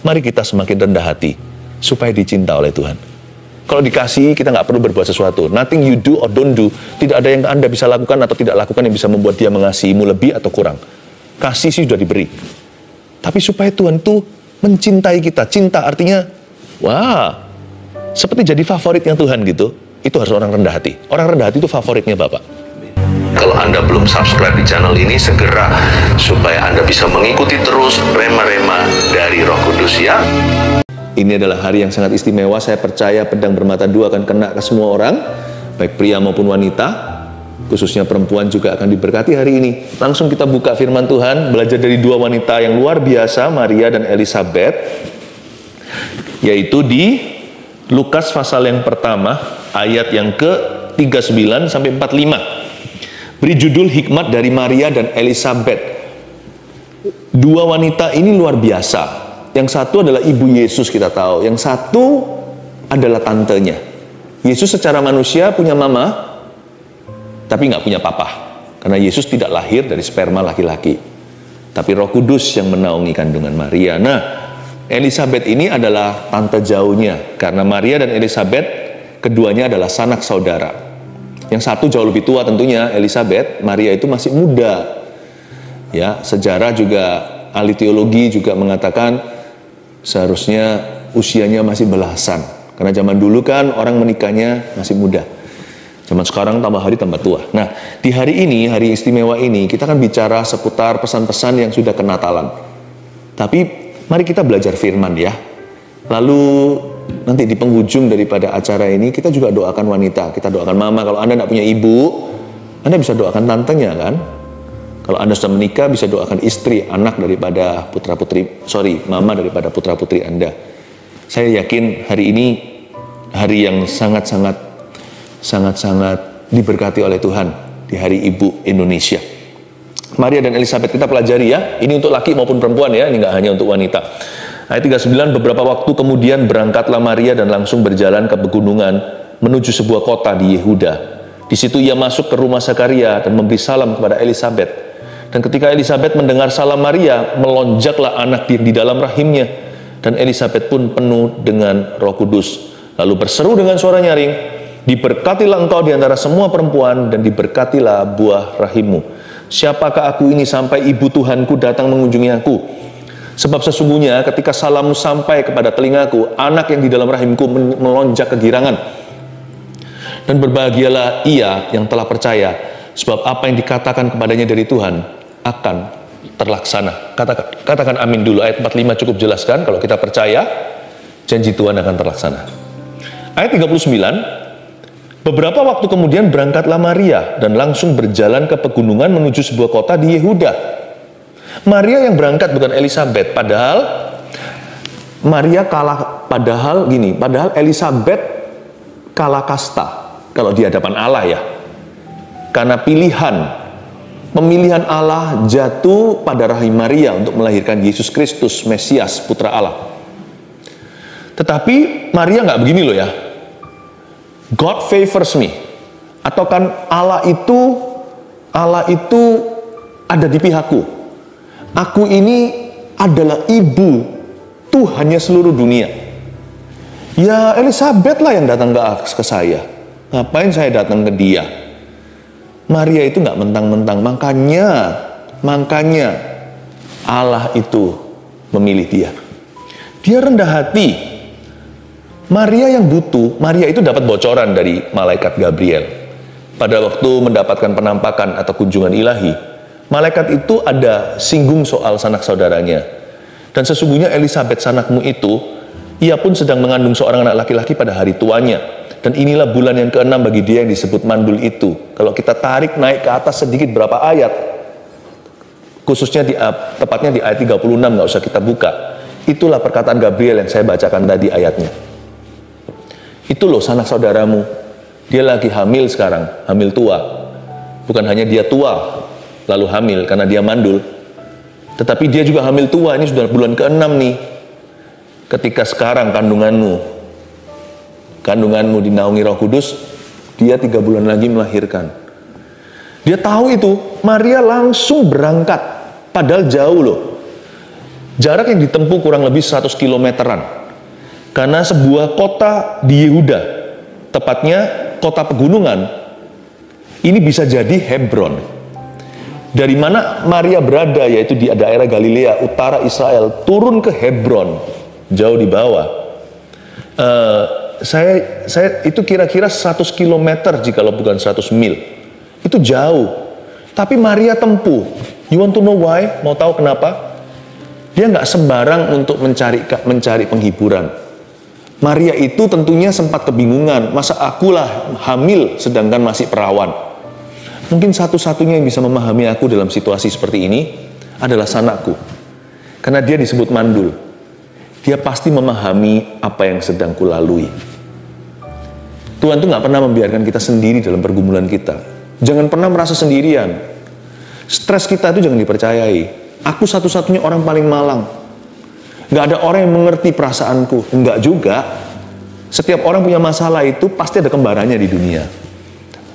Mari kita semakin rendah hati supaya dicinta oleh Tuhan. Kalau dikasih, kita nggak perlu berbuat sesuatu. Nothing you do or don't do. Tidak ada yang Anda bisa lakukan atau tidak lakukan yang bisa membuat dia mengasihimu lebih atau kurang. Kasih sih sudah diberi. Tapi supaya Tuhan tuh mencintai kita. Cinta artinya, wah, seperti jadi favoritnya Tuhan gitu. Itu harus orang rendah hati. Orang rendah hati itu favoritnya Bapak. Kalau Anda belum subscribe di channel ini, segera supaya Anda bisa mengikuti terus rema-rema dari Roh Kudus ya. Ini adalah hari yang sangat istimewa. Saya percaya pedang bermata dua akan kena ke semua orang, baik pria maupun wanita, khususnya perempuan juga akan diberkati hari ini. Langsung kita buka firman Tuhan, belajar dari dua wanita yang luar biasa, Maria dan Elizabeth, yaitu di Lukas pasal yang pertama, ayat yang ke-39 sampai 45. Beri judul hikmat dari Maria dan Elizabeth. Dua wanita ini luar biasa. Yang satu adalah ibu Yesus, kita tahu. Yang satu adalah tantenya. Yesus secara manusia punya mama, tapi nggak punya papa. Karena Yesus tidak lahir dari sperma laki-laki. Tapi Roh Kudus yang menaungi kandungan Maria. Nah, Elizabeth ini adalah tante jauhnya. Karena Maria dan Elizabeth, keduanya adalah sanak saudara. Yang satu jauh lebih tua tentunya, Elizabeth. Maria itu masih muda. Ya, sejarah juga, ahli teologi juga mengatakan seharusnya usianya masih belasan. Karena zaman dulu kan orang menikahnya masih muda. Zaman sekarang tambah hari tambah tua. Nah, di hari ini, hari istimewa ini, kita akan bicara seputar pesan-pesan yang sudah kenatalan. Tapi mari kita belajar firman ya. Lalu nanti di penghujung daripada acara ini kita juga doakan wanita, kita doakan mama. Kalau Anda tidak punya ibu, Anda bisa doakan tantenya kan. Kalau Anda sudah menikah bisa doakan istri, anak daripada mama daripada putra-putri Anda. Saya yakin hari ini hari yang sangat-sangat diberkati oleh Tuhan di Hari Ibu Indonesia. Maria dan Elizabeth kita pelajari ya. Ini untuk laki maupun perempuan ya, ini nggak hanya untuk wanita. Ayat 39, beberapa waktu kemudian berangkatlah Maria dan langsung berjalan ke pegunungan menuju sebuah kota di Yehuda. Di situ ia masuk ke rumah Zakaria dan memberi salam kepada Elizabeth. Dan ketika Elizabeth mendengar salam Maria, melonjaklah anak di dalam rahimnya. Dan Elizabeth pun penuh dengan Roh Kudus. Lalu berseru dengan suara nyaring, diberkatilah engkau di antara semua perempuan dan diberkatilah buah rahimmu. Siapakah aku ini sampai ibu Tuhanku datang mengunjungi aku? Sebab sesungguhnya ketika salammu sampai kepada telingaku, anak yang di dalam rahimku melonjak kegirangan. Dan berbahagialah ia yang telah percaya, sebab apa yang dikatakan kepadanya dari Tuhan akan terlaksana. Katakan amin dulu. Ayat 45 cukup jelas kan? Kalau kita percaya, janji Tuhan akan terlaksana. Ayat 39, beberapa waktu kemudian berangkatlah Maria dan langsung berjalan ke pegunungan menuju sebuah kota di Yehuda. Maria yang berangkat bukan Elizabeth, padahal Elizabeth kalah kasta kalau di hadapan Allah ya. Karena pemilihan Allah jatuh pada rahim Maria untuk melahirkan Yesus Kristus, Mesias, Putra Allah. Tetapi Maria nggak begini loh ya. God favors me. Atau kan Allah itu ada di pihakku. Aku ini adalah ibu Tuhannya seluruh dunia. Ya Elizabeth lah yang datang ke saya. Ngapain saya datang ke dia? Maria itu nggak mentang-mentang. Makanya Allah itu memilih dia. Dia rendah hati. Maria yang butuh. Maria itu dapat bocoran dari malaikat Gabriel. Pada waktu mendapatkan penampakan atau kunjungan ilahi, malaikat itu ada singgung soal sanak saudaranya. Dan sesungguhnya Elizabeth sanakmu itu, ia pun sedang mengandung seorang anak laki-laki pada hari tuanya. Dan inilah bulan yang ke-6 bagi dia yang disebut mandul itu. Kalau kita tarik naik ke atas sedikit berapa ayat, khususnya tepatnya di ayat 36, nggak usah kita buka. Itulah perkataan Gabriel yang saya bacakan tadi ayatnya. Itu loh sanak saudaramu. Dia lagi hamil sekarang, hamil tua. Bukan hanya dia tua lalu hamil karena dia mandul, tetapi dia juga hamil tua. Ini sudah bulan ke-6 nih. Ketika sekarang kandunganmu dinaungi Roh Kudus, dia 3 bulan lagi melahirkan. Dia tahu itu. Maria langsung berangkat, padahal jauh loh. Jarak yang ditempuh kurang lebih 100 kilometeran. Karena sebuah kota di Yehuda, tepatnya kota pegunungan, ini bisa jadi Hebron. Dari mana Maria berada, yaitu di daerah Galilea, utara Israel, turun ke Hebron, jauh di bawah. Saya itu kira-kira 100 km jikalau bukan 100 mil. Itu jauh. Tapi Maria tempuh. You want to know why? Mau tahu kenapa? Dia nggak sembarang untuk mencari penghiburan. Maria itu tentunya sempat kebingungan. Masa akulah hamil sedangkan masih perawan? Mungkin satu-satunya yang bisa memahami aku dalam situasi seperti ini adalah sanakku. Karena dia disebut mandul. Dia pasti memahami apa yang sedang kulalui. Tuhan tuh nggak pernah membiarkan kita sendiri dalam pergumulan kita. Jangan pernah merasa sendirian. Stres kita itu jangan dipercayai. Aku satu-satunya orang paling malang. Nggak ada orang yang mengerti perasaanku. Enggak juga. Setiap orang punya masalah itu pasti ada kembarannya di dunia.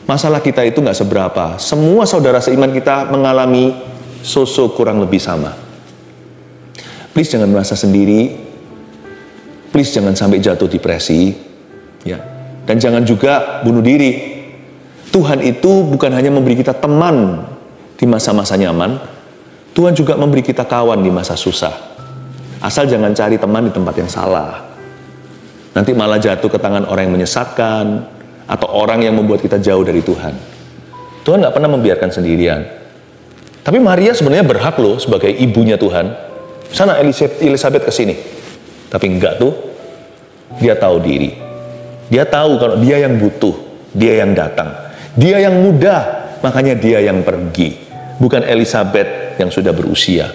Masalah kita itu nggak seberapa. Semua saudara seiman kita mengalami sosok kurang lebih sama. Please jangan merasa sendiri. Please jangan sampai jatuh depresi. Ya. Dan jangan juga bunuh diri. Tuhan itu bukan hanya memberi kita teman di masa-masa nyaman. Tuhan juga memberi kita kawan di masa susah. Asal jangan cari teman di tempat yang salah. Nanti malah jatuh ke tangan orang yang menyesatkan, atau orang yang membuat kita jauh dari Tuhan. Tuhan nggak pernah membiarkan sendirian. Tapi Maria sebenarnya berhak loh sebagai ibunya Tuhan. Sana Elizabeth ke sini. Tapi enggak tuh. Dia tahu diri. Dia tahu kalau dia yang butuh, dia yang datang. Dia yang muda, makanya dia yang pergi. Bukan Elizabeth yang sudah berusia.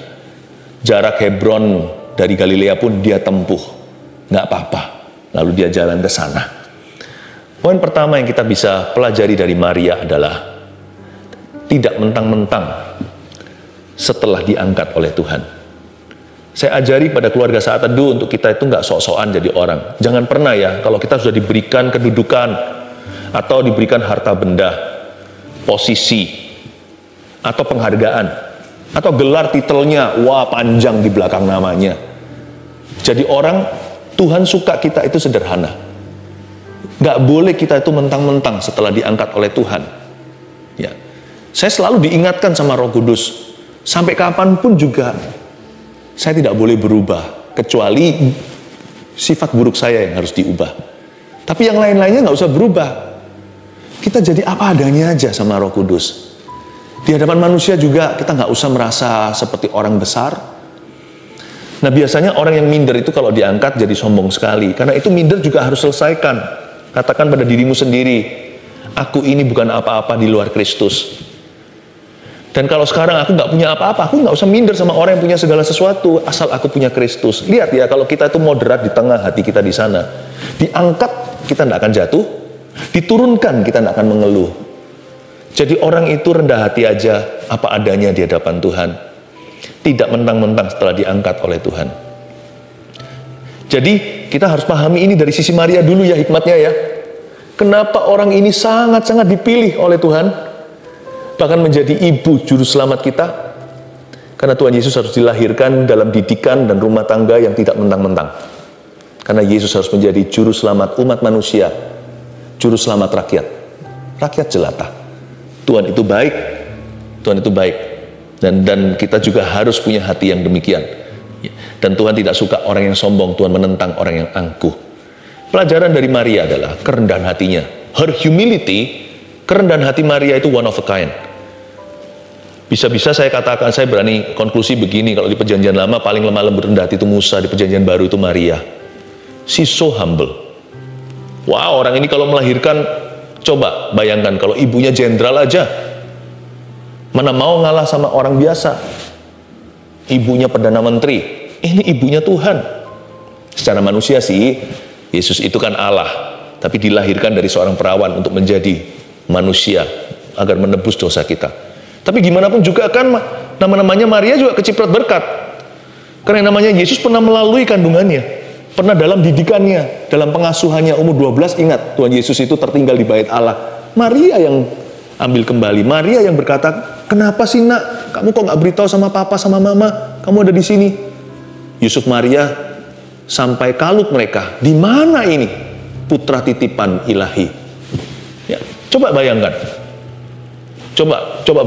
Jarak Hebron dari Galilea pun dia tempuh. Nggak apa-apa. Lalu dia jalan ke sana. Poin pertama yang kita bisa pelajari dari Maria adalah tidak mentang-mentang setelah diangkat oleh Tuhan. Saya ajari pada keluarga saat teduh untuk kita itu nggak sok-sokan jadi orang. Jangan pernah ya, kalau kita sudah diberikan kedudukan atau diberikan harta benda, posisi, atau penghargaan, atau gelar titelnya, wah panjang di belakang namanya. Jadi orang, Tuhan suka kita itu sederhana. Nggak boleh kita itu mentang-mentang setelah diangkat oleh Tuhan. Ya, saya selalu diingatkan sama Roh Kudus, sampai kapanpun juga saya tidak boleh berubah, kecuali sifat buruk saya yang harus diubah. Tapi yang lain-lainnya nggak usah berubah. Kita jadi apa adanya aja sama Roh Kudus. Di hadapan manusia juga kita nggak usah merasa seperti orang besar. Nah biasanya orang yang minder itu kalau diangkat jadi sombong sekali. Karena itu minder juga harus selesaikan. Katakan pada dirimu sendiri, aku ini bukan apa-apa di luar Kristus. Dan kalau sekarang aku nggak punya apa-apa, aku nggak usah minder sama orang yang punya segala sesuatu, asal aku punya Kristus. Lihat ya, kalau kita itu moderat di tengah hati kita di sana, diangkat kita nggak akan jatuh, diturunkan kita nggak akan mengeluh. Jadi orang itu rendah hati aja, apa adanya di hadapan Tuhan. Tidak mentang-mentang setelah diangkat oleh Tuhan. Jadi kita harus pahami ini dari sisi Maria dulu ya hikmatnya ya. Kenapa orang ini sangat-sangat dipilih oleh Tuhan? Bahkan menjadi ibu juru selamat kita. Karena Tuhan Yesus harus dilahirkan dalam didikan dan rumah tangga yang tidak mentang-mentang. Karena Yesus harus menjadi juru selamat umat manusia, juru selamat rakyat, rakyat jelata. Tuhan itu baik, Tuhan itu baik. Dan kita juga harus punya hati yang demikian. Dan Tuhan tidak suka orang yang sombong, Tuhan menentang orang yang angkuh. Pelajaran dari Maria adalah kerendahan hatinya. Her humility, kerendahan hati Maria itu one of a kind. Bisa-bisa saya katakan, saya berani konklusi begini, kalau di perjanjian lama paling lemah lembut rendah hati itu Musa, di perjanjian baru itu Maria. She's so humble. Wow, orang ini kalau melahirkan, coba bayangkan kalau ibunya jenderal aja, mana mau ngalah sama orang biasa. Ibunya Perdana Menteri, ini ibunya Tuhan. Secara manusia sih, Yesus itu kan Allah, tapi dilahirkan dari seorang perawan untuk menjadi manusia, agar menebus dosa kita. Tapi gimana pun juga kan nama-namanya Maria juga kecipratan berkat. Karena namanya Yesus pernah melalui kandungannya, pernah dalam didikannya, dalam pengasuhannya umur 12, ingat Tuhan Yesus itu tertinggal di bait Allah. Maria yang ambil kembali, Maria yang berkata, kenapa sih nak, kamu kok nggak beritahu sama papa sama mama, kamu ada di sini. Yusuf Maria sampai kalut mereka. Di mana ini putra titipan ilahi? Ya, coba bayangkan. Coba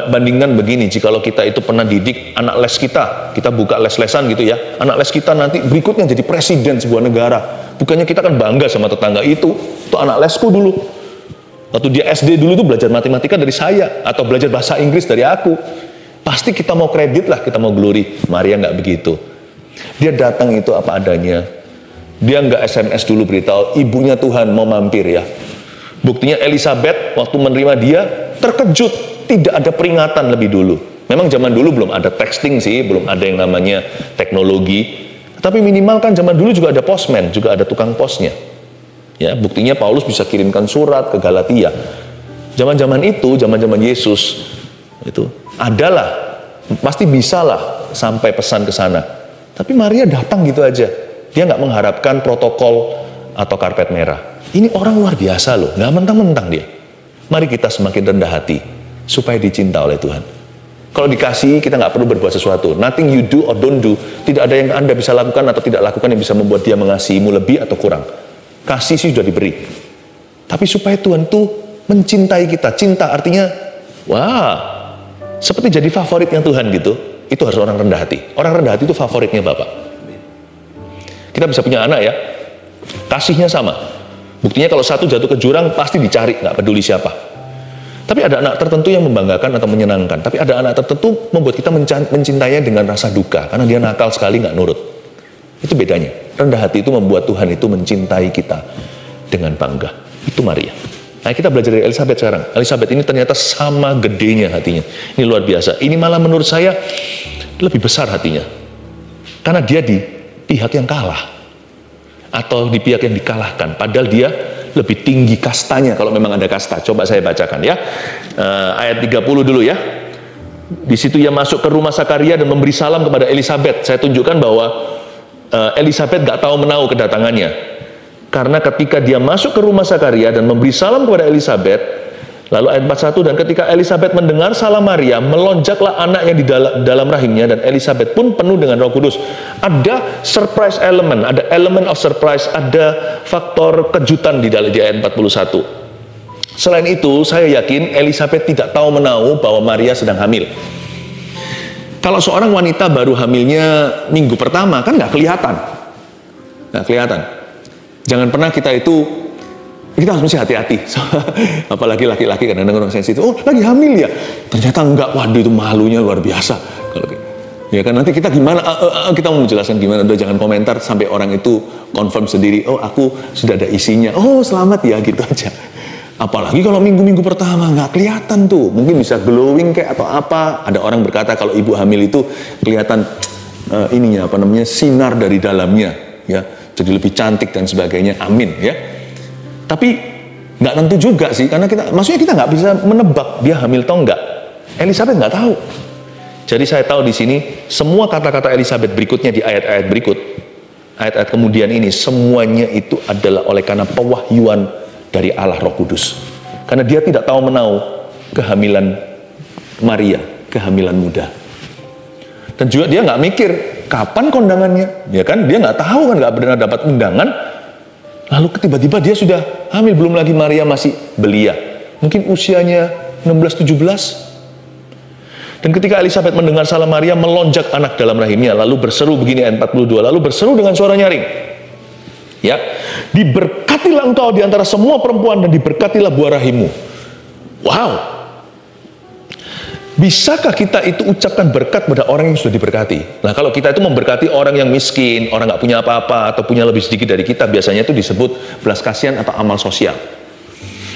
bandingkan begini, jikalau kita itu pernah didik anak les kita buka les-lesan gitu ya. Anak les kita nanti berikutnya jadi presiden sebuah negara. Bukannya kita kan bangga sama tetangga itu anak lesku dulu. Waktu dia SD dulu tuh belajar matematika dari saya, atau belajar bahasa Inggris dari aku. Pasti kita mau kredit lah, kita mau glory. Maria nggak begitu. Dia datang itu apa adanya. Dia nggak SMS dulu beritahu, ibunya Tuhan mau mampir ya. Buktinya Elizabeth waktu menerima dia terkejut, tidak ada peringatan lebih dulu. Memang zaman dulu belum ada texting sih, belum ada yang namanya teknologi. Tapi minimal kan zaman dulu juga ada postman, juga ada tukang posnya. Ya, buktinya Paulus bisa kirimkan surat ke Galatia. Zaman-zaman itu, zaman-zaman Yesus itu adalah, pasti bisalah sampai pesan ke sana. Tapi Maria datang gitu aja. Dia nggak mengharapkan protokol atau karpet merah. Ini orang luar biasa loh, nggak mentang-mentang dia. Mari kita semakin rendah hati supaya dicinta oleh Tuhan. Kalau dikasih, kita nggak perlu berbuat sesuatu. Nothing you do or don't do. Tidak ada yang Anda bisa lakukan atau tidak lakukan yang bisa membuat dia mengasihimu lebih atau kurang. Kasih sih sudah diberi. Tapi supaya Tuhan tuh mencintai kita. Cinta artinya, wah, seperti jadi favoritnya Tuhan gitu. Itu harus orang rendah hati. Orang rendah hati itu favoritnya Bapak. Kita bisa punya anak ya, kasihnya sama. Buktinya kalau satu jatuh ke jurang, pasti dicari, nggak peduli siapa. Tapi ada anak tertentu yang membanggakan atau menyenangkan. Tapi ada anak tertentu membuat kita mencintainya dengan rasa duka. Karena dia nakal sekali, nggak nurut. Itu bedanya. Rendah hati itu membuat Tuhan itu mencintai kita dengan bangga. Itu Maria. Nah, kita belajar dari Elizabeth sekarang. Elizabeth ini ternyata sama gedenya hatinya. Ini luar biasa. Ini malah menurut saya lebih besar hatinya. Karena dia di pihak yang kalah. Atau di pihak yang dikalahkan. Padahal dia lebih tinggi kastanya kalau memang ada kasta. Coba saya bacakan ya. Ayat 30 dulu ya. Di situ ia masuk ke rumah Sakaria dan memberi salam kepada Elizabeth. Saya tunjukkan bahwa Elizabeth gak tahu menahu kedatangannya. Karena ketika dia masuk ke rumah Sakaria dan memberi salam kepada Elizabeth, lalu ayat 41, dan ketika Elizabeth mendengar salam Maria, melonjaklah anak yang di dalam rahimnya, dan Elizabeth pun penuh dengan Roh Kudus. Ada surprise element, ada element of surprise, ada faktor kejutan di ayat 41. Selain itu, saya yakin Elizabeth tidak tahu menahu bahwa Maria sedang hamil. Kalau seorang wanita baru hamilnya minggu pertama, kan nggak kelihatan. Nggak kelihatan. Jangan pernah kita harus mesti hati-hati. Apalagi laki-laki kadang-kadang orang sensitif. Oh, lagi hamil ya? Ternyata enggak. Waduh, itu malunya luar biasa. Ya kan, nanti kita gimana? Kita mau menjelaskan gimana. Udah jangan komentar sampai orang itu confirm sendiri. Oh, aku sudah ada isinya. Oh, selamat ya, gitu aja. Apalagi kalau minggu-minggu pertama nggak kelihatan tuh, mungkin bisa glowing kayak atau apa. Ada orang berkata kalau ibu hamil itu kelihatan sinar dari dalamnya, ya, jadi lebih cantik dan sebagainya. Amin ya. Tapi nggak tentu juga sih, karena maksudnya kita nggak bisa menebak dia hamil atau enggak. Elizabeth nggak tahu. Jadi saya tahu di sini semua kata-kata Elizabeth berikutnya di ayat-ayat berikut, ayat-ayat kemudian ini semuanya itu adalah oleh karena pewahyuan dari Allah Roh Kudus. Karena dia tidak tahu menahu kehamilan Maria, kehamilan muda. Dan juga dia nggak mikir kapan kondangannya, ya kan? Dia nggak tahu kan, nggak pernah dapat undangan. Lalu tiba-tiba dia sudah hamil, belum lagi Maria masih belia. Mungkin usianya 16-17. Dan ketika Elizabeth mendengar salam Maria, melonjak anak dalam rahimnya, lalu berseru begini ayat 42, lalu berseru dengan suara nyaring. Ya, diberkatilah engkau di antara semua perempuan dan diberkatilah buah rahimmu. Wow. Bisakah kita itu ucapkan berkat pada orang yang sudah diberkati? Nah, kalau kita itu memberkati orang yang miskin, orang nggak punya apa-apa atau punya lebih sedikit dari kita, biasanya itu disebut belas kasihan atau amal sosial.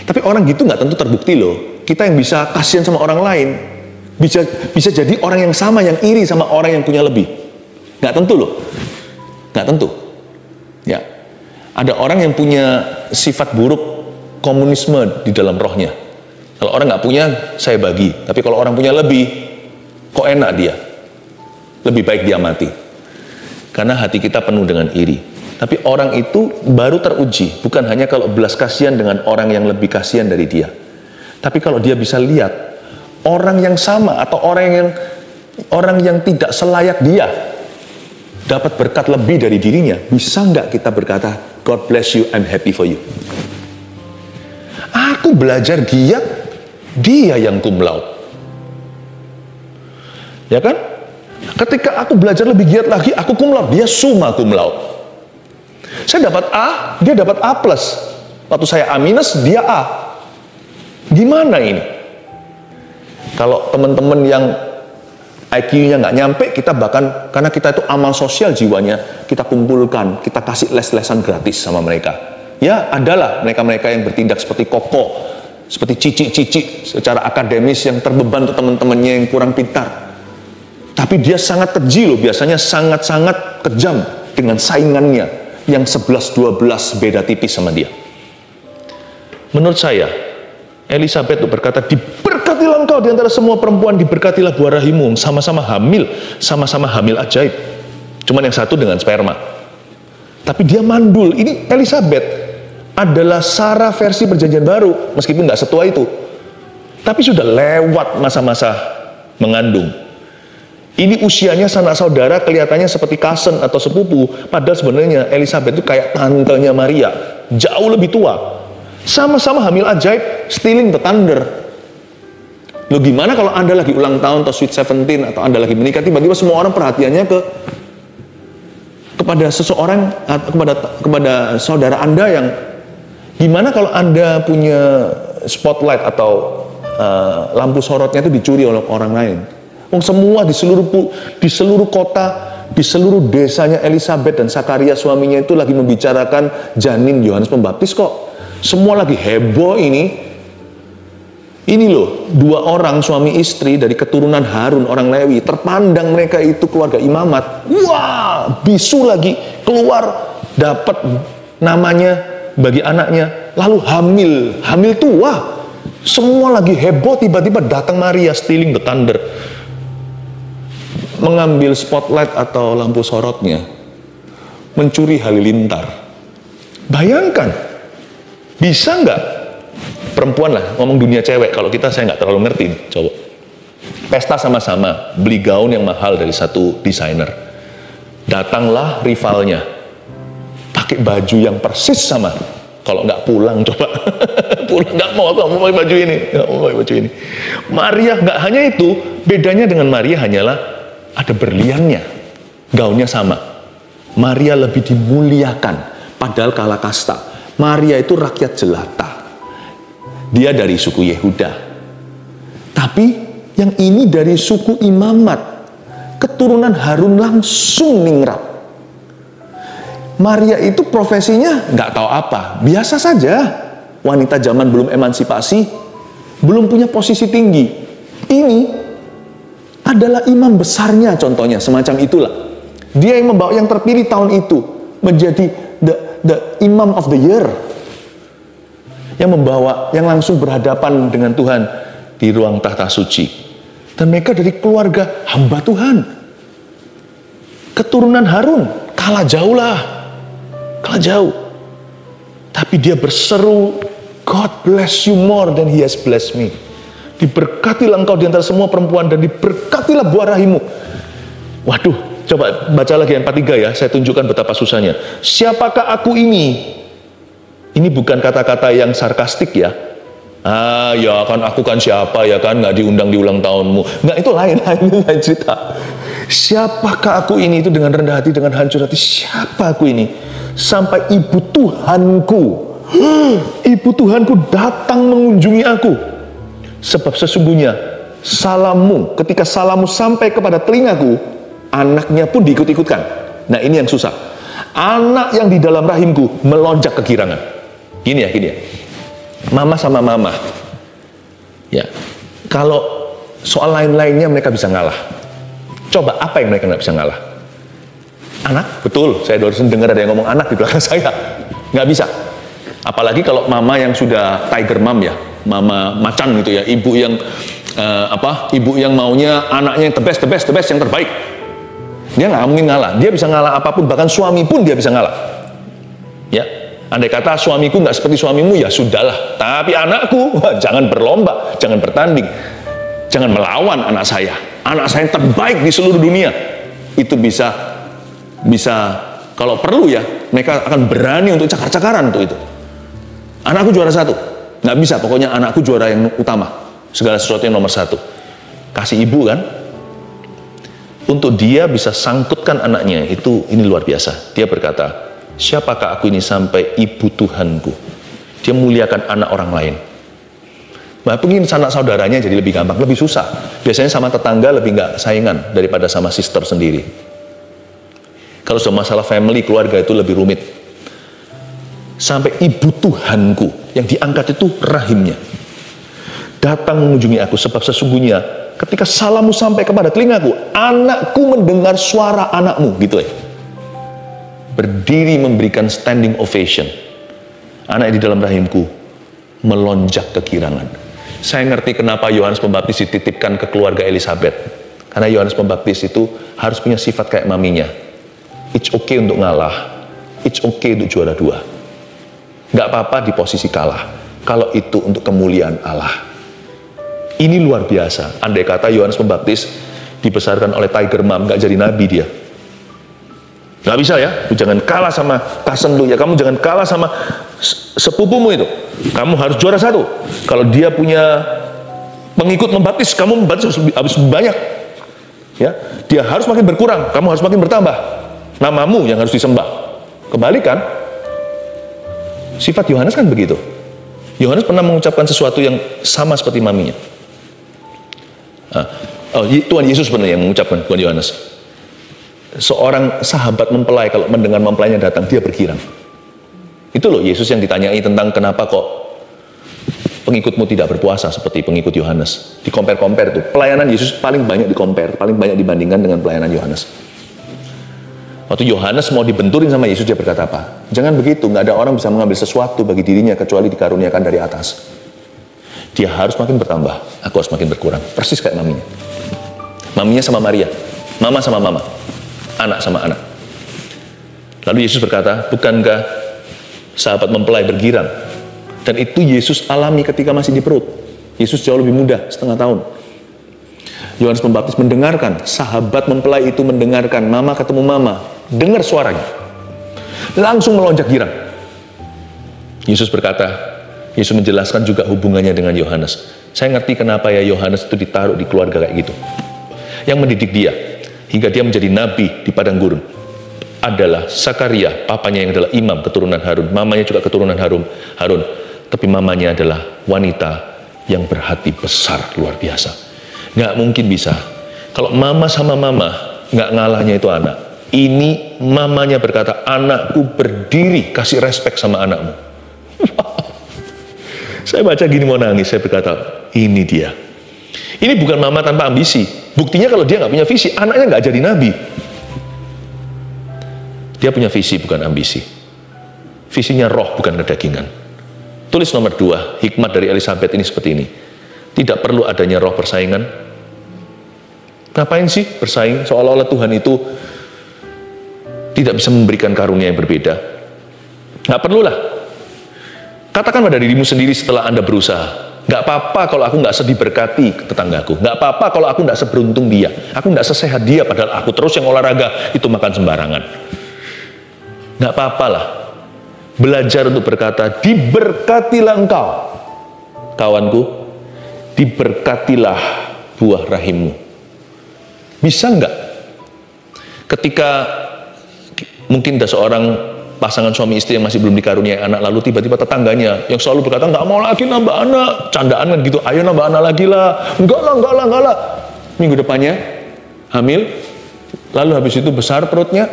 Tapi orang gitu nggak tentu terbukti loh. Kita yang bisa kasihan sama orang lain, bisa jadi orang yang sama, yang iri sama orang yang punya lebih. Nggak tentu loh. Nggak tentu. Ya. Ada orang yang punya sifat buruk komunisme di dalam rohnya. Kalau orang nggak punya, saya bagi. Tapi kalau orang punya lebih, kok enak dia? Lebih baik dia mati. Karena hati kita penuh dengan iri. Tapi orang itu baru teruji, bukan hanya kalau belas kasihan dengan orang yang lebih kasihan dari dia. Tapi kalau dia bisa lihat orang yang sama atau orang yang tidak selayak dia dapat berkat lebih dari dirinya, bisa nggak kita berkata, God bless you, I'm happy for you? Aku belajar giat, dia yang cum laude. Ya kan? Ketika aku belajar lebih giat lagi, aku cum laude, dia summa cum laude. Saya dapat A, dia dapat A+. Waktu saya A-, dia A. Gimana ini? Kalau teman-teman yang IQ-nya nggak nyampe, kita bahkan, karena kita itu amal sosial jiwanya, kita kumpulkan, kita kasih les-lesan gratis sama mereka. Ya, adalah mereka-mereka yang bertindak seperti Koko, seperti Cici secara akademis yang terbeban untuk teman-temannya yang kurang pintar. Tapi dia sangat keji loh, biasanya sangat-sangat kejam dengan saingannya yang 11-12 beda tipis sama dia. Menurut saya, Elisabet itu berkata, diberkatilah engkau di antara semua perempuan, diberkatilah buah rahimmu, sama-sama hamil ajaib. Cuman yang satu dengan sperma. Tapi dia mandul. Ini Elisabet adalah Sarah versi perjanjian baru, meskipun nggak setua itu. Tapi sudah lewat masa-masa mengandung. Ini usianya sanak saudara, kelihatannya seperti cousin atau sepupu, padahal sebenarnya Elisabet itu kayak tantenya Maria, jauh lebih tua. Sama-sama hamil ajaib, stealing the thunder. Loh, gimana kalau Anda lagi ulang tahun atau sweet 17 atau Anda lagi menikah, tiba-tiba semua orang perhatiannya kepada seseorang, kepada saudara Anda yang, gimana kalau Anda punya spotlight atau lampu sorotnya itu dicuri oleh orang lain? Semua di seluruh kota, di seluruh desanya Elisabet dan Sakaria suaminya itu lagi membicarakan janin Yohanes Pembaptis kok. Semua lagi heboh ini. Ini loh, 2 orang suami istri dari keturunan Harun orang Lewi, terpandang mereka itu keluarga imamat. Wah, bisu lagi, keluar dapat namanya bagi anaknya, lalu hamil tua. Semua lagi heboh, tiba-tiba datang Maria stealing the thunder, mengambil spotlight atau lampu sorotnya, mencuri halilintar. Bayangkan, bisa nggak perempuan lah, ngomong dunia cewek, kalau kita saya nggak terlalu ngerti nih, coba. Pesta sama-sama, beli gaun yang mahal dari satu desainer. Datanglah rivalnya, pakai baju yang persis sama. Kalau nggak pulang, coba. Pulang, nggak mau, aku mau pakai baju ini. Nggak mau pakai baju ini. Maria nggak hanya itu, bedanya dengan Maria hanyalah ada berliannya, gaunnya sama. Maria lebih dimuliakan, padahal kalah kasta. Maria itu rakyat jelata. Dia dari suku Yehuda. Tapi yang ini dari suku Imamat. Keturunan Harun langsung ningrat. Maria itu profesinya nggak tahu apa. Biasa saja. Wanita zaman belum emansipasi. Belum punya posisi tinggi. Ini adalah imam besarnya contohnya. Semacam itulah. Dia yang membawa yang terpilih tahun itu. Menjadi the imam of the year, yang membawa, yang langsung berhadapan dengan Tuhan di ruang tahta suci. Dan mereka dari keluarga hamba Tuhan, keturunan Harun, kalah jauh lah, kalah jauh. Tapi dia berseru, God bless you more than he has blessed me. Diberkatilah engkau di antara semua perempuan dan diberkatilah buah rahimmu. Waduh, coba baca lagi ayat 43 ya, saya tunjukkan betapa susahnya. Siapakah aku ini? Ini bukan kata-kata yang sarkastik ya. Ah, ya kan aku kan siapa ya kan, nggak diundang di ulang tahunmu. Nggak, itu lain cerita. Siapakah aku ini? Itu dengan rendah hati, dengan hancur hati. Siapa aku ini? Sampai ibu Tuhanku, ibu Tuhanku datang mengunjungi aku. Sebab sesungguhnya salammu, ketika salammu sampai kepada telingaku, anaknya pun diikut-ikutkan. Nah, ini yang susah. Anak yang di dalam rahimku melonjak kegirangan. Gini ya. Mama sama mama. Ya. Kalau soal lain-lainnya mereka bisa ngalah. Coba apa yang mereka nggak bisa ngalah? Anak, betul. Saya barusan dengar ada yang ngomong anak di belakang saya. Nggak bisa. Apalagi kalau mama yang sudah tiger mom ya, mama macan gitu ya, ibu yang ibu yang maunya anaknya yang the best, yang terbaik. Dia nggak mungkin ngalah. Dia bisa ngalah apapun, bahkan suami pun dia bisa ngalah. Ya, andai kata suamiku nggak seperti suamimu, ya sudahlah. Tapi anakku, jangan berlomba, jangan bertanding, jangan melawan anak saya. Anak saya yang terbaik di seluruh dunia. Itu bisa bisa, kalau perlu ya, mereka akan berani untuk cakar-cakaran untuk itu. Anakku juara 1, nggak bisa, pokoknya anakku juara yang utama, segala sesuatu yang nomor 1. Kasih ibu kan, untuk dia bisa sangkutkan anaknya, ini luar biasa. Dia berkata, siapakah aku ini sampai ibu Tuhanku? Dia muliakan anak orang lain. Nah, pengen anak saudaranya jadi lebih gampang, lebih susah. Biasanya sama tetangga lebih nggak saingan daripada sama sister sendiri. Kalau sudah masalah family, keluarga itu lebih rumit. Sampai ibu Tuhanku, yang diangkat itu rahimnya, datang mengunjungi aku, sebab sesungguhnya ketika salammu sampai kepada telingaku, anakku mendengar suara anakmu, gitu ya. Berdiri memberikan standing ovation. Anak di dalam rahimku melonjak kegirangan. Saya ngerti kenapa Yohanes Pembaptis dititipkan ke keluarga Elizabeth. Karena Yohanes Pembaptis itu harus punya sifat kayak maminya. It's okay untuk ngalah. It's okay untuk juara 2. Gak apa-apa di posisi kalah. Kalau itu untuk kemuliaan Allah. Ini luar biasa. Andai kata Yohanes Pembaptis dibesarkan oleh Tiger Mom, gak jadi nabi dia. Gak bisa ya. Jangan kalah sama cousin lu ya. Kamu jangan kalah sama sepupumu itu. Kamu harus juara 1. Kalau dia punya pengikut membaptis, kamu membaptis harus banyak. Ya, dia harus makin berkurang, kamu harus makin bertambah. Namamu yang harus disembah. Kebalikan, sifat Yohanes kan begitu. Yohanes pernah mengucapkan sesuatu yang sama seperti maminya. Tuhan Yesus sebenarnya yang mengucapkan, Tuhan Yohanes. Seorang sahabat mempelai kalau mendengar mempelainya datang, dia bergirang. Itu loh Yesus yang ditanyai tentang kenapa kok pengikutmu tidak berpuasa seperti pengikut Yohanes. Di-compare-compare tuh. Pelayanan Yesus paling banyak di-compare, paling banyak dibandingkan dengan pelayanan Yohanes. Waktu Yohanes mau dibenturin sama Yesus, dia berkata apa? Jangan begitu, nggak ada orang bisa mengambil sesuatu bagi dirinya kecuali dikaruniakan dari atas. Dia harus makin bertambah, aku harus makin berkurang. Persis kayak maminya. Maminya sama Maria, mama sama mama, anak sama anak. Lalu Yesus berkata, bukankah sahabat mempelai bergirang? Dan itu Yesus alami ketika masih di perut. Yesus jauh lebih muda, setengah tahun. Yohanes Pembaptis mendengarkan, sahabat mempelai itu mendengarkan, mama ketemu mama, dengar suaranya, langsung melonjak girang. Yesus berkata, Yesus menjelaskan juga hubungannya dengan Yohanes. Saya ngerti kenapa ya Yohanes itu ditaruh di keluarga kayak gitu. Yang mendidik dia, hingga dia menjadi nabi di padang gurun, adalah Sakaria, papanya yang adalah imam keturunan Harun, mamanya juga keturunan Harun. Tapi mamanya adalah wanita yang berhati besar, luar biasa. Nggak mungkin bisa. Kalau mama sama mama, nggak ngalahnya itu anak. Ini mamanya berkata, anakku berdiri, kasih respek sama anakmu. Saya baca gini mau nangis, saya berkata, ini dia. Ini bukan mama tanpa ambisi. Buktinya kalau dia nggak punya visi, anaknya nggak jadi nabi. Dia punya visi, bukan ambisi. Visinya roh, bukan kedagingan. Tulis nomor 2, hikmat dari Elizabeth ini seperti ini. Tidak perlu adanya roh persaingan. Ngapain sih bersaing? Seolah-olah Tuhan itu tidak bisa memberikan karunia yang berbeda. Nggak perlulah. Katakan pada dirimu sendiri setelah Anda berusaha. Nggak apa-apa kalau aku nggak diberkati tetanggaku. Nggak apa-apa kalau aku nggak seberuntung dia. Aku nggak sesehat dia, padahal aku terus yang olahraga, itu makan sembarangan. Nggak apa-apalah. Belajar untuk berkata, diberkatilah engkau, kawanku, diberkatilah buah rahimmu. Bisa nggak? Ketika mungkin ada seorang pasangan suami istri yang masih belum dikaruniai anak, lalu tiba-tiba tetangganya yang selalu berkata, nggak mau lagi nambah anak, candaan kan gitu, ayo nambah anak lagi lah, enggak lah. Minggu depannya hamil, lalu habis itu besar perutnya,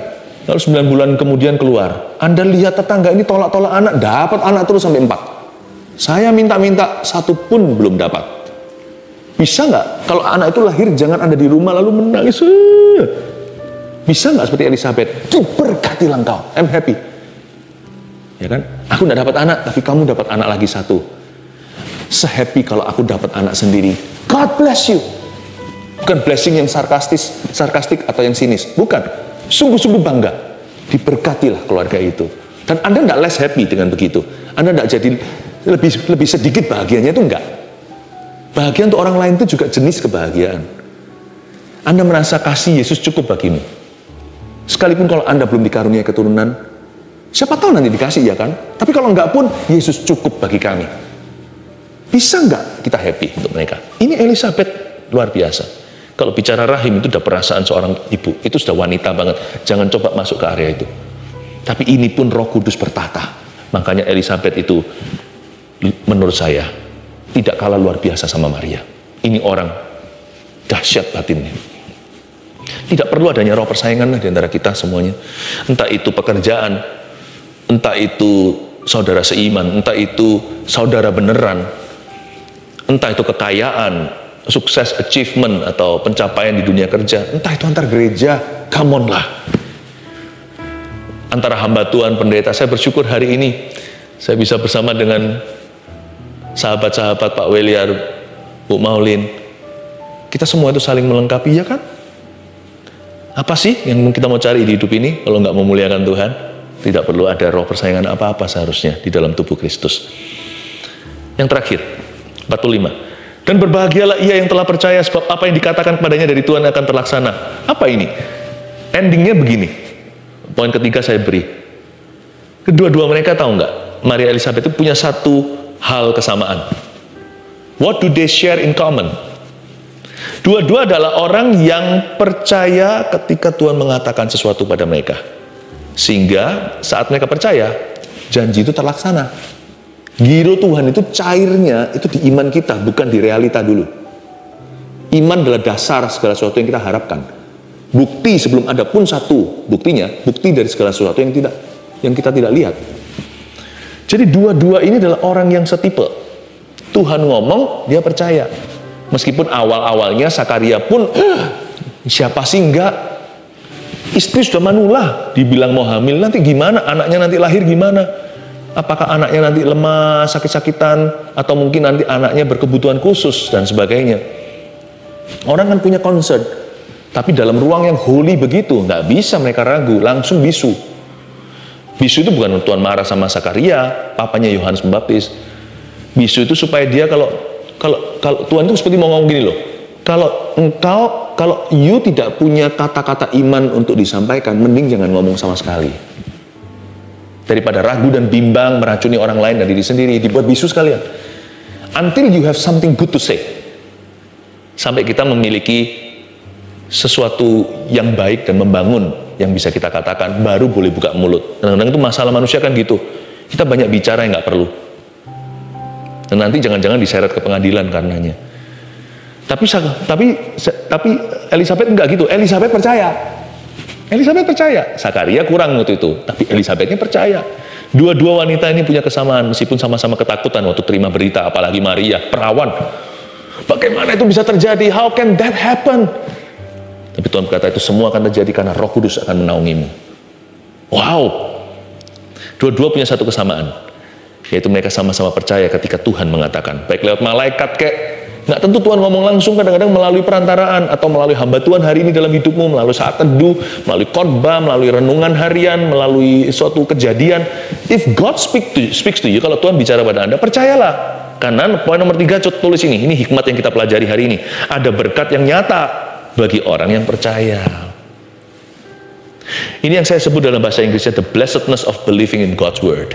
lalu 9 bulan kemudian keluar. Anda lihat tetangga ini tolak-tolak anak, dapat anak terus sampai 4. Saya minta-minta, 1 pun belum dapat. Bisa nggak? Kalau anak itu lahir, jangan Anda di rumah lalu menangis. Bisa nggak seperti Elizabeth? Diberkatilah engkau, I'm happy. Ya kan? Aku nggak dapat anak, tapi kamu dapat anak lagi 1. Se-happy kalau aku dapat anak sendiri. God bless you. Bukan blessing yang sarkastik atau yang sinis. Bukan. Sungguh-sungguh bangga. Diberkatilah keluarga itu. Dan Anda tidak less happy dengan begitu. Anda tidak jadi lebih sedikit bahagianya, itu enggak. Bahagia untuk orang lain itu juga jenis kebahagiaan. Anda merasa kasih Yesus cukup bagimu. Sekalipun kalau Anda belum dikaruniai keturunan, siapa tahu nanti dikasih, ya kan? Tapi kalau enggak pun, Yesus cukup bagi kami. Bisa enggak kita happy untuk mereka? Ini Elizabeth luar biasa. Kalau bicara rahim itu udah perasaan seorang ibu, itu sudah wanita banget. Jangan coba masuk ke area itu. Tapi ini pun Roh Kudus bertata. Makanya Elizabeth itu menurut saya tidak kalah luar biasa sama Maria. Ini orang dahsyat batinnya. Tidak perlu adanya roh persaingan di antara kita semuanya. Entah itu pekerjaan, entah itu saudara seiman, entah itu saudara beneran, entah itu kekayaan, sukses, achievement, atau pencapaian di dunia kerja, entah itu antar gereja, come on lah. Antara hamba Tuhan, pendeta, saya bersyukur hari ini saya bisa bersama dengan sahabat-sahabat Pak Weliar, Bu Maulin. Kita semua itu saling melengkapi, ya kan? Apa sih yang kita mau cari di hidup ini kalau nggak memuliakan Tuhan? Tidak perlu ada roh persaingan apa-apa seharusnya di dalam tubuh Kristus. Yang terakhir, 45. Dan berbahagialah ia yang telah percaya, sebab apa yang dikatakan padanya dari Tuhan akan terlaksana. Apa ini? Endingnya begini. Poin ketiga saya beri. Kedua-dua mereka tahu nggak? Maria Elizabeth itu punya satu hal kesamaan. What do they share in common? Dua-dua adalah orang yang percaya ketika Tuhan mengatakan sesuatu pada mereka. Sehingga saat mereka percaya, janji itu terlaksana. Giro Tuhan itu cairnya itu di iman kita, bukan di realita dulu. Iman adalah dasar segala sesuatu yang kita harapkan. Bukti sebelum ada pun satu buktinya, bukti dari segala sesuatu yang kita tidak lihat. Jadi dua-dua ini adalah orang yang setipe. Tuhan ngomong, dia percaya. Meskipun awal-awalnya Sakaria pun, siapa sih enggak? Istri sudah manulah, dibilang mau hamil, nanti gimana? Anaknya nanti lahir gimana? Apakah anaknya nanti lemah, sakit-sakitan, atau mungkin nanti anaknya berkebutuhan khusus, dan sebagainya. Orang kan punya concern. Tapi dalam ruang yang holy begitu, nggak bisa mereka ragu, langsung bisu. Bisu itu bukan Tuhan marah sama Sakaria, papanya Yohanes Pembaptis. Bisu itu supaya dia kalau Tuhan itu seperti mau ngomong gini loh, kalau you tidak punya kata-kata iman untuk disampaikan, mending jangan ngomong sama sekali. Daripada ragu dan bimbang, meracuni orang lain dan diri sendiri, dibuat bisu sekalian. Until you have something good to say. Sampai kita memiliki sesuatu yang baik dan membangun yang bisa kita katakan, baru boleh buka mulut. Kadang-kadang itu masalah manusia kan gitu. Kita banyak bicara yang nggak perlu. Dan nanti jangan-jangan diseret ke pengadilan karenanya. Tapi Elizabeth enggak gitu. Elizabeth percaya. Sakaria kurang waktu itu, tapi Elizabethnya percaya. Dua-dua wanita ini punya kesamaan, meskipun sama-sama ketakutan waktu terima berita, apalagi Maria, perawan. Bagaimana itu bisa terjadi? How can that happen? Tapi Tuhan berkata itu semua akan terjadi karena Roh Kudus akan menaungimu. Wow. Dua-dua punya satu kesamaan, yaitu mereka sama-sama percaya ketika Tuhan mengatakan, baik lewat malaikat kek, nggak tentu Tuhan ngomong langsung, kadang-kadang melalui perantaraan, atau melalui hamba Tuhan hari ini dalam hidupmu, melalui saat teduh, melalui khotbah, melalui renungan harian, melalui suatu kejadian. If God speaks to you, kalau Tuhan bicara pada Anda, percayalah. Karena poin nomor 3, tulis ini hikmat yang kita pelajari hari ini. Ada berkat yang nyata bagi orang yang percaya. Ini yang saya sebut dalam bahasa Inggrisnya, the blessedness of believing in God's word.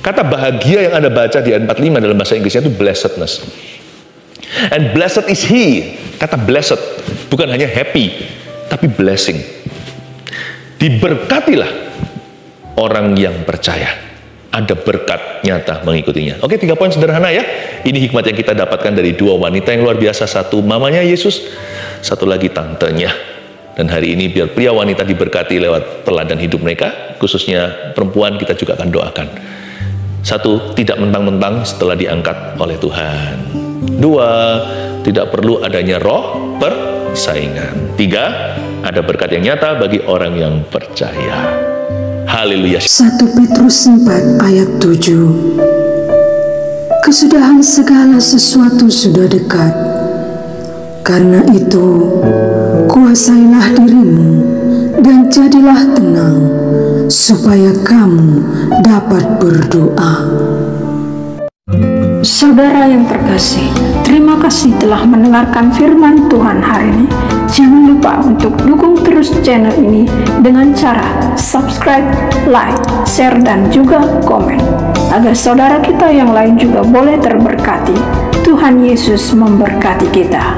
Kata bahagia yang Anda baca di ayat 45 dalam bahasa Inggrisnya itu blessedness. And blessed is he. Kata blessed bukan hanya happy, tapi blessing. Diberkatilah orang yang percaya. Ada berkat nyata mengikutinya. Oke, 3 poin sederhana ya. Ini hikmat yang kita dapatkan dari 2 wanita yang luar biasa. Satu mamanya Yesus, satu lagi tantenya. Dan hari ini biar pria wanita diberkati lewat teladan hidup mereka, khususnya perempuan, kita juga akan doakan. 1, tidak mentang-mentang setelah diangkat oleh Tuhan. 2, tidak perlu adanya roh persaingan. 3, ada berkat yang nyata bagi orang yang percaya. Haleluya. 1 Petrus 4 ayat 7. Kesudahan segala sesuatu sudah dekat. Karena itu, kuasailah dirimu dan jadilah tenang, supaya kamu dapat berdoa. Saudara yang terkasih, terima kasih telah mendengarkan firman Tuhan hari ini. Jangan lupa untuk dukung terus channel ini dengan cara subscribe, like, share, dan juga komen, agar saudara kita yang lain juga boleh terberkati. Tuhan Yesus memberkati kita.